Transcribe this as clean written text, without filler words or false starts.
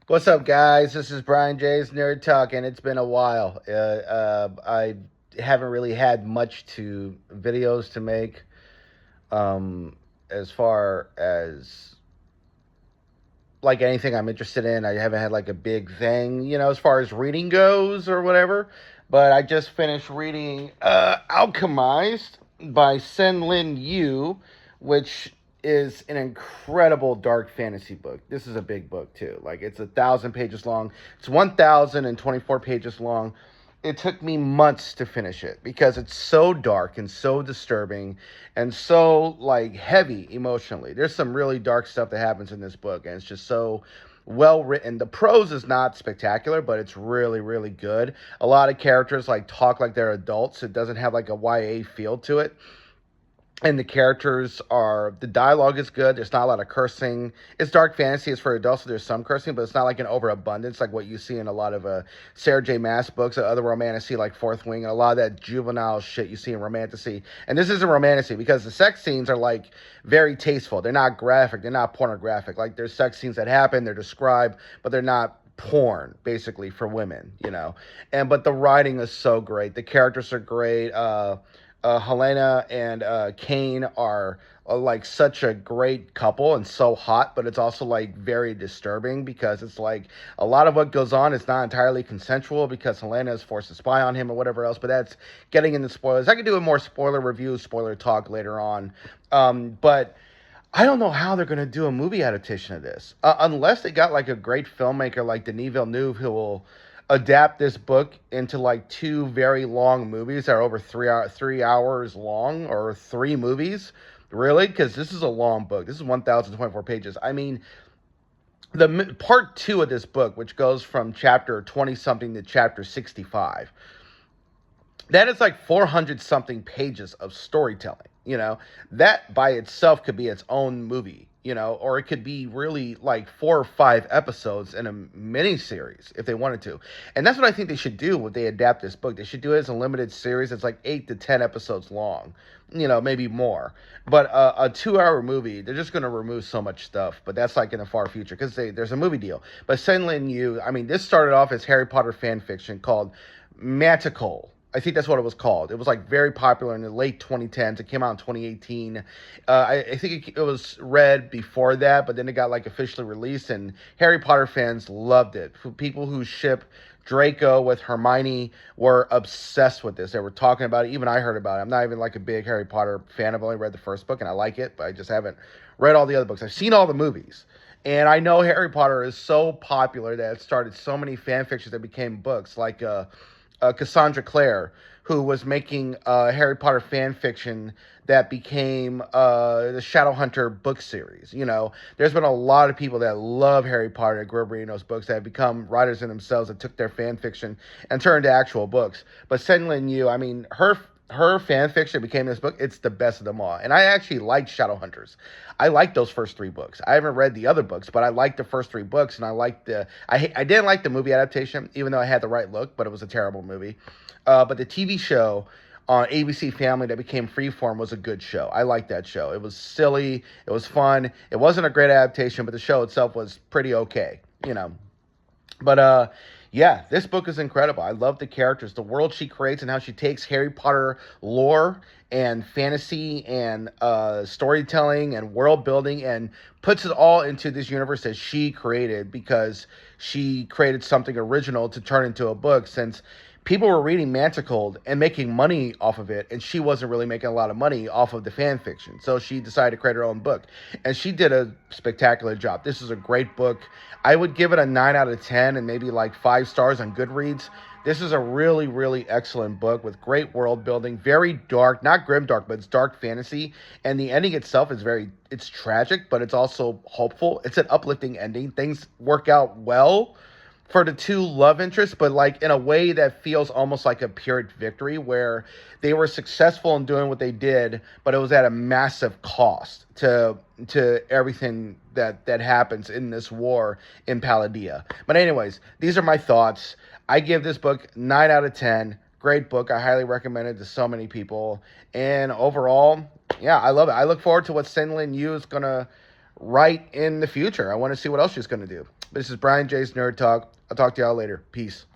What's up, guys? This is Brian J's Nerd Talk, and it's been a while. I haven't really had much to videos to make, as far as like anything I'm interested in. I haven't had like a big thing, as far as reading goes or whatever. But I just finished reading Alchemized by SenLinYu, which is an incredible dark fantasy book. This is a big book too. Like it's 1,000 pages long. It's 1,024 pages long. It took me months to finish it because it's so dark and so disturbing and so like heavy emotionally. There's some really dark stuff that happens in this book, and it's just so well written. The prose is not spectacular, but it's really, really good. A lot of characters like talk like they're adults. It doesn't have like a YA feel to it, and the dialogue is good. There's not a lot of cursing. It's dark fantasy. It's for adults, so there's some cursing, but it's not like an overabundance like what you see in a lot of Sarah J Maas books, other romantasy like Fourth Wing, and a lot of that juvenile shit you see in romantasy. And this isn't romantasy because the sex scenes are like very tasteful. They're not graphic. They're not pornographic. Like there's sex scenes that happen. They're described, but they're not porn basically for women. But the writing is so great. The characters are great. Helena and Kane are like such a great couple and so hot, but it's also like very disturbing because it's like a lot of what goes on is not entirely consensual because Helena is forced to spy on him or whatever else. But that's getting into spoilers. I could do a more spoiler review, spoiler talk later on. But I don't know how they're going to do a movie adaptation of this, unless they got like a great filmmaker like Denis Villeneuve who will adapt this book into like two very long movies that are over 3 hours long, or three movies. Really, because this is a long book. This is 1,024 pages. I mean, the part two of this book, which goes from chapter 20 something to chapter 65, that is like 400 something pages of storytelling. That by itself could be its own movie. Or it could be really like 4 or 5 episodes in a mini series if they wanted to. And that's what I think they should do when they adapt this book. They should do it as a limited series that's like 8 to 10 episodes long, maybe more. But a 2 hour movie, they're just going to remove so much stuff. But that's like in the far future because there's a movie deal. But SenLinYu, I mean, this started off as Harry Potter fan fiction called Manticore. I think that's what it was called. It was like very popular in the late 2010s. It came out in 2018. I think it was read before that, but then it got like officially released, and Harry Potter fans loved it. People who ship Draco with Hermione were obsessed with this. They were talking about it. Even I heard about it. I'm not even like a big Harry Potter fan. I've only read the first book, and I like it, but I just haven't read all the other books. I've seen all the movies. And I know Harry Potter is so popular that it started so many fan fictions that became books, like Cassandra Clare, who was making Harry Potter fan fiction that became the Shadowhunter book series. There's been a lot of people that love Harry Potter that grew up reading those books that have become writers in themselves that took their fan fiction and turned to actual books. But SenLinYu, I mean, her fan fiction became this book. It's the best of them all. And I actually like Shadowhunters. I like those first three books. I haven't read the other books, but I like the first three books, and I didn't like the movie adaptation, even though I had the right look, but it was a terrible movie. But the TV show on ABC Family that became Freeform was a good show. I liked that show. It was silly. It was fun. It wasn't a great adaptation, but the show itself was pretty okay. But yeah, this book is incredible. I love the characters, the world she creates, and how she takes Harry Potter lore and fantasy and storytelling and world building and puts it all into this universe that she created because she created something original to turn into a book, since people were reading Manticore and making money off of it, and she wasn't really making a lot of money off of the fan fiction. So she decided to create her own book, and she did a spectacular job. This is a great book. I would give it a 9 out of 10 and maybe like 5 stars on Goodreads. This is a really, really excellent book with great world building, very dark, not grim dark, but it's dark fantasy. And the ending itself is it's tragic, but it's also hopeful. It's an uplifting ending. Things work out well for the two love interests, but like in a way that feels almost like a Pyrrhic victory, where they were successful in doing what they did, but it was at a massive cost to everything that happens in this war in Palladium. But anyways, these are my thoughts. I give this book 9 out of 10. Great book. I highly recommend it to so many people. And overall, yeah, I love it. I look forward to what SenLinYu is gonna right in the future. I want to see what else she's going to do. This is Brian J's Nerd Talk. I'll talk to y'all later. Peace.